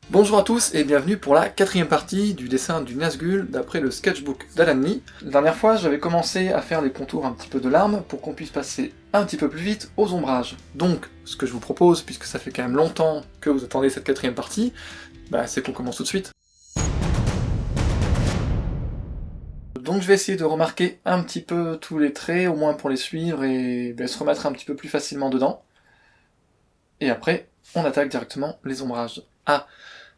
Bonjour à tous et bienvenue pour la quatrième partie du dessin du Nazgûl d'après le sketchbook d'Alan Lee. La dernière fois, j'avais commencé à faire les contours un petit peu de l'arme pour qu'on puisse passer un petit peu plus vite aux ombrages. Donc, ce que je vous propose, puisque ça fait quand même longtemps que vous attendez cette quatrième partie, c'est qu'on commence tout de suite. Donc je vais essayer de remarquer un petit peu tous les traits, au moins pour les suivre, et se remettre un petit peu plus facilement dedans. Et après, on attaque directement les ombrages. Ah,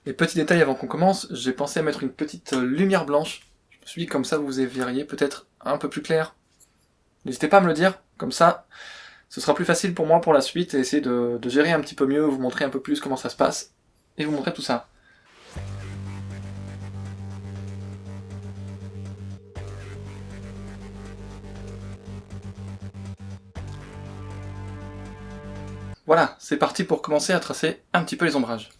et petit détail avant qu'on commence, j'ai pensé à mettre une petite lumière blanche. Je me suis dit comme ça vous verriez peut-être un peu plus clair. N'hésitez pas à me le dire, comme ça ce sera plus facile pour moi pour la suite et essayer de gérer un petit peu mieux, vous montrer un peu plus comment ça se passe, et vous montrer tout ça. Voilà, c'est parti pour commencer à tracer un petit peu les ombrages.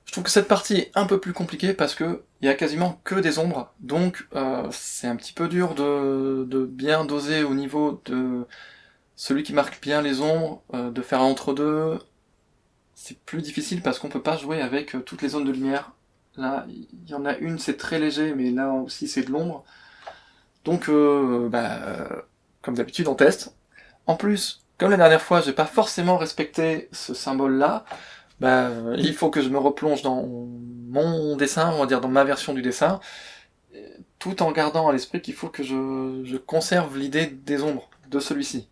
Je trouve que cette partie est un peu plus compliquée parce que il y a quasiment que des ombres, donc c'est un petit peu dur de bien doser au niveau de celui qui marque bien les ombres, de faire un entre-deux. C'est plus difficile parce qu'on peut pas jouer avec toutes les zones de lumière. Là, il y en a une, c'est très léger, mais là aussi c'est de l'ombre. Donc, comme d'habitude, on teste. En plus, comme la dernière fois, j'ai pas forcément respecté ce symbole-là, il faut que je me replonge dans mon dessin, on va dire dans ma version du dessin, tout en gardant à l'esprit qu'il faut que je conserve l'idée des ombres de celui-ci.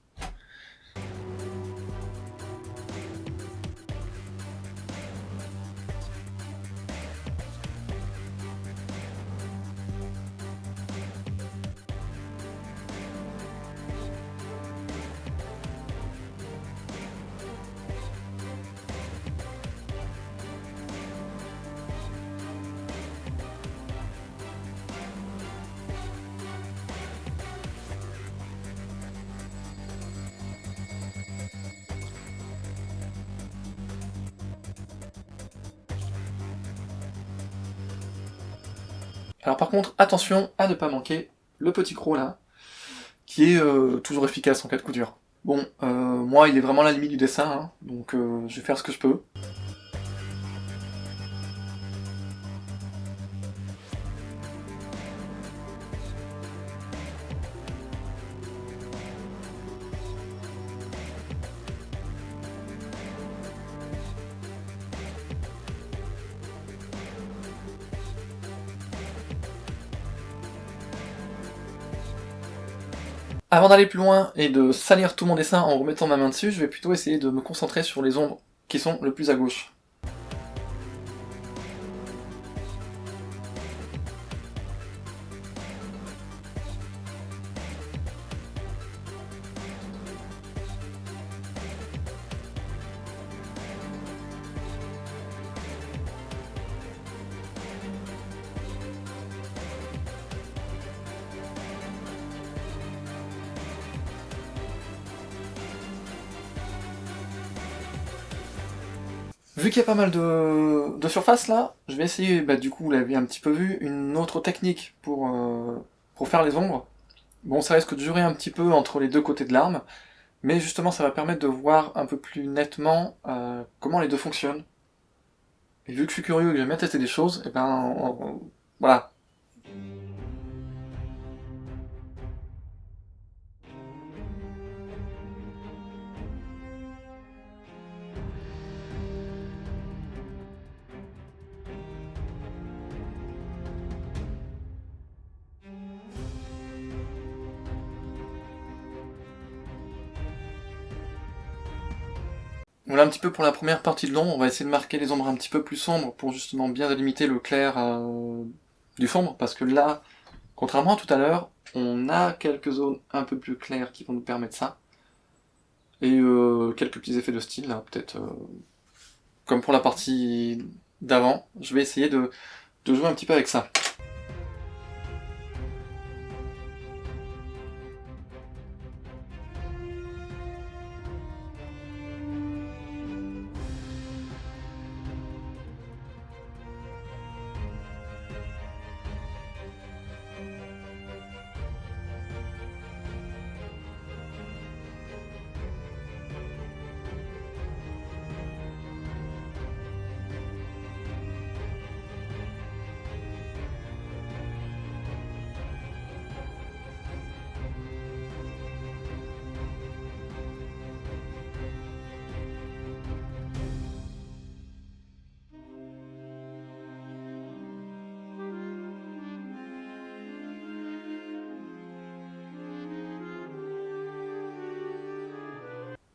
Alors par contre, attention à ne pas manquer le petit croc là, qui est toujours efficace en cas de coup dur. Bon, moi il est vraiment à la limite du dessin, hein, donc je vais faire ce que je peux. Avant d'aller plus loin et de salir tout mon dessin en remettant ma main dessus, je vais plutôt essayer de me concentrer sur les ombres qui sont le plus à gauche. Vu qu'il y a pas mal de surface là, je vais essayer, du coup vous l'avez un petit peu vu, une autre technique pour faire les ombres. Bon, ça risque de durer un petit peu entre les deux côtés de l'arme, mais justement ça va permettre de voir un peu plus nettement comment les deux fonctionnent. Et vu que je suis curieux et que j'aime bien tester des choses, voilà. Voilà un petit peu pour la première partie de l'ombre. On va essayer de marquer les ombres un petit peu plus sombres pour justement bien délimiter le clair du sombre, parce que là, contrairement à tout à l'heure, on a quelques zones un peu plus claires qui vont nous permettre ça. Et quelques petits effets de style, là, peut-être comme pour la partie d'avant. Je vais essayer de jouer un petit peu avec ça.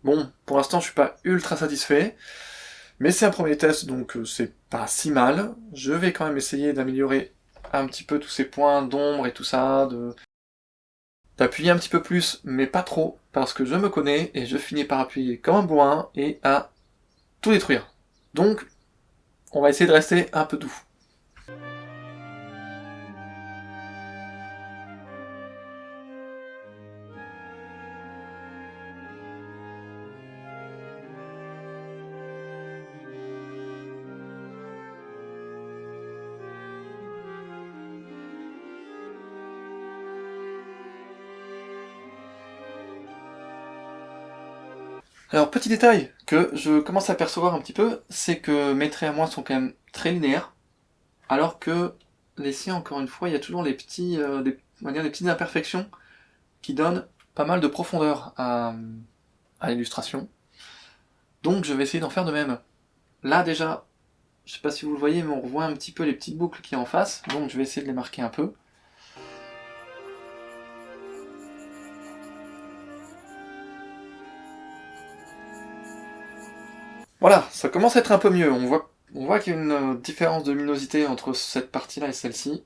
Bon, pour l'instant je suis pas ultra satisfait, mais c'est un premier test donc c'est pas si mal. Je vais quand même essayer d'améliorer un petit peu tous ces points d'ombre et tout ça, d'appuyer un petit peu plus, mais pas trop, parce que je me connais et je finis par appuyer comme un bourrin et à tout détruire. Donc, on va essayer de rester un peu doux. Alors, petit détail que je commence à percevoir un petit peu, c'est que mes traits à moi sont quand même très linéaires, alors que les siens, encore une fois, il y a toujours les petits, on va dire des petites imperfections qui donnent pas mal de profondeur à l'illustration. Donc, je vais essayer d'en faire de même. Là, déjà, je sais pas si vous le voyez, mais on revoit un petit peu les petites boucles qui sont en face, donc je vais essayer de les marquer un peu. Voilà, ça commence à être un peu mieux. On voit qu'il y a une différence de luminosité entre cette partie-là et celle-ci.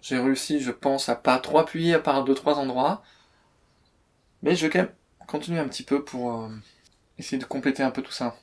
J'ai réussi, je pense, à pas trop appuyer à part 2-3 endroits. Mais je vais quand même continuer un petit peu pour essayer de compléter un peu tout ça.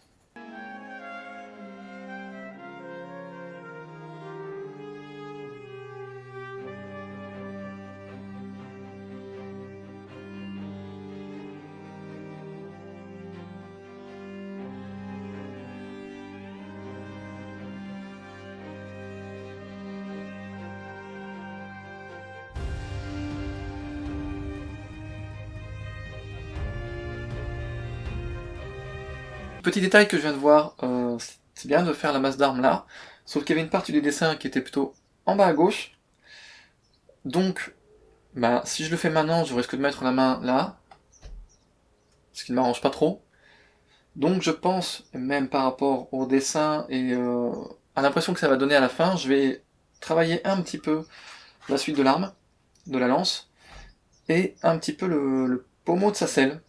Petit détail que je viens de voir, c'est bien de faire la masse d'armes là, sauf qu'il y avait une partie du dessin qui était plutôt en bas à gauche. Donc, bah, si je le fais maintenant, je risque de mettre la main là, ce qui ne m'arrange pas trop. Donc je pense, même par rapport au dessin et à l'impression que ça va donner à la fin, je vais travailler un petit peu la suite de l'arme, de la lance, et un petit peu le pommeau de sa selle.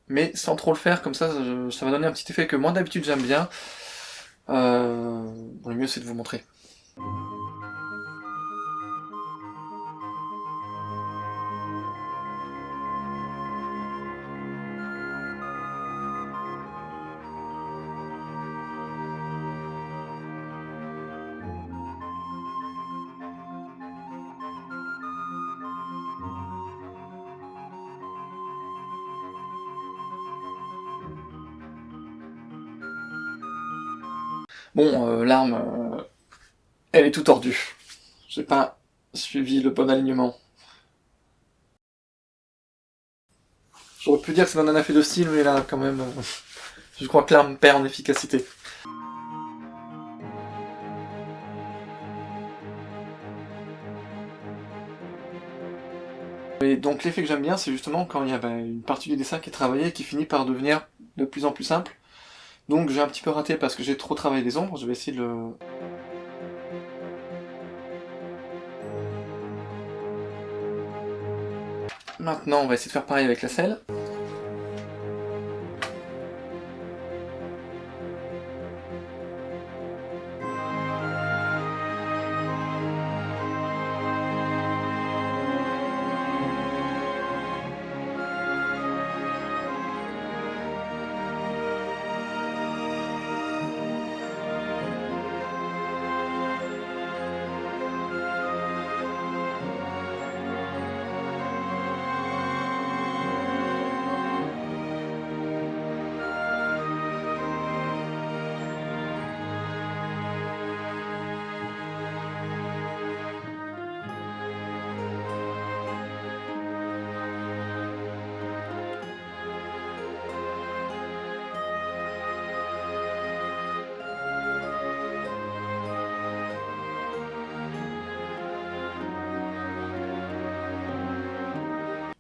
Mais sans trop le faire, comme ça, ça va donner un petit effet que moi d'habitude j'aime bien. Bon, le mieux c'est de vous montrer. Bon, l'arme, elle est tout tordue. J'ai pas suivi le bon alignement. J'aurais pu dire que c'est un effet de style, mais là, quand même, je crois que l'arme perd en efficacité. Et donc l'effet que j'aime bien, c'est justement quand il y a une partie du dessin qui est travaillée et qui finit par devenir de plus en plus simple. Donc j'ai un petit peu raté parce que j'ai trop travaillé les ombres, je vais essayer de le... Maintenant on va essayer de faire pareil avec la selle.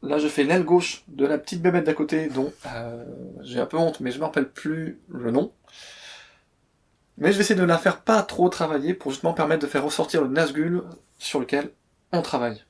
là je fais l'aile gauche de la petite bébête d'à côté, dont j'ai un peu honte, mais je me rappelle plus le nom. Mais je vais essayer de la faire pas trop travailler pour justement permettre de faire ressortir le Nazgûl sur lequel on travaille.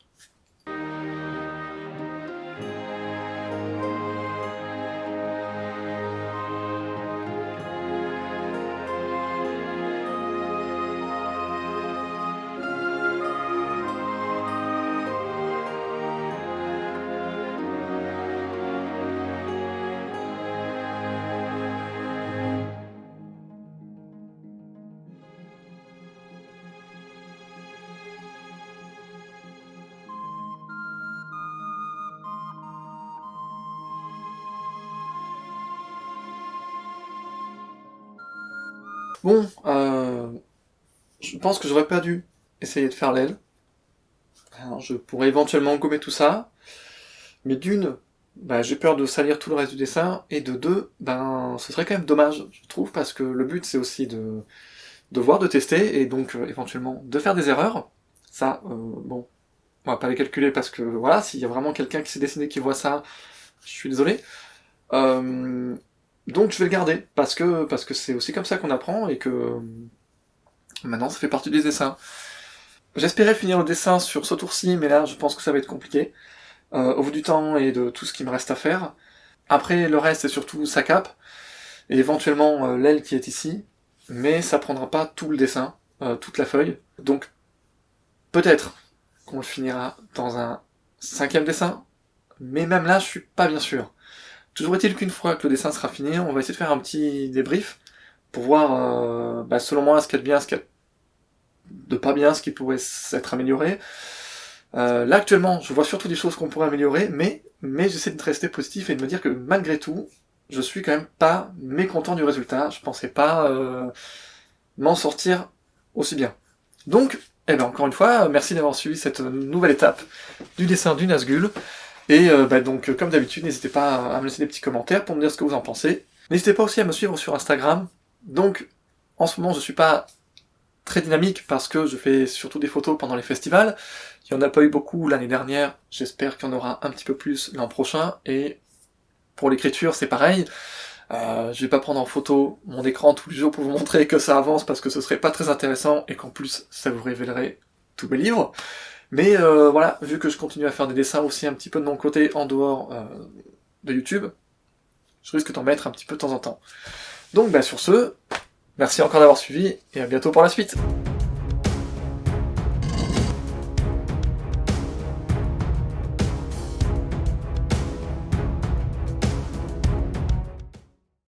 Bon, je pense que j'aurais pas dû essayer de faire l'aile. Alors, je pourrais éventuellement gommer tout ça, mais d'une, bah, j'ai peur de salir tout le reste du dessin, et de deux, ben, ce serait quand même dommage, je trouve, parce que le but c'est aussi de voir, de tester, et donc éventuellement de faire des erreurs. Ça, bon, on va pas les calculer parce que voilà, s'il y a vraiment quelqu'un qui s'est dessiné qui voit ça, je suis désolé. Donc je vais le garder, parce que c'est aussi comme ça qu'on apprend, et que maintenant ça fait partie des dessins. J'espérais finir le dessin sur ce tour-ci, mais là je pense que ça va être compliqué, au vu du temps et de tout ce qui me reste à faire. Après le reste c'est surtout sa cape, et éventuellement l'aile qui est ici, mais ça prendra pas tout le dessin, toute la feuille. Donc peut-être qu'on le finira dans un 5e dessin, mais même là je suis pas bien sûr. Toujours est-il qu'une fois que le dessin sera fini, on va essayer de faire un petit débrief pour voir, bah, selon moi, ce qu'il y a de bien, ce qu'il y a de pas bien, ce qui pourrait s'être amélioré. Là actuellement, je vois surtout des choses qu'on pourrait améliorer, mais j'essaie de rester positif et de me dire que malgré tout, je suis quand même pas mécontent du résultat. Je pensais pas m'en sortir aussi bien. Donc, eh ben encore une fois, merci d'avoir suivi cette nouvelle étape du dessin du Nazgûl. Et bah donc, comme d'habitude, n'hésitez pas à me laisser des petits commentaires pour me dire ce que vous en pensez. N'hésitez pas aussi à me suivre sur Instagram. Donc, en ce moment, je suis pas très dynamique parce que je fais surtout des photos pendant les festivals. Il n'y en a pas eu beaucoup l'année dernière. J'espère qu'il y en aura un petit peu plus l'an prochain. Et pour l'écriture, c'est pareil. Je vais pas prendre en photo mon écran tous les jours pour vous montrer que ça avance parce que ce serait pas très intéressant et qu'en plus, ça vous révélerait tous mes livres. Mais voilà, vu que je continue à faire des dessins aussi un petit peu de mon côté en dehors de YouTube, je risque d'en mettre un petit peu de temps en temps. Donc bah sur ce, merci encore d'avoir suivi et à bientôt pour la suite.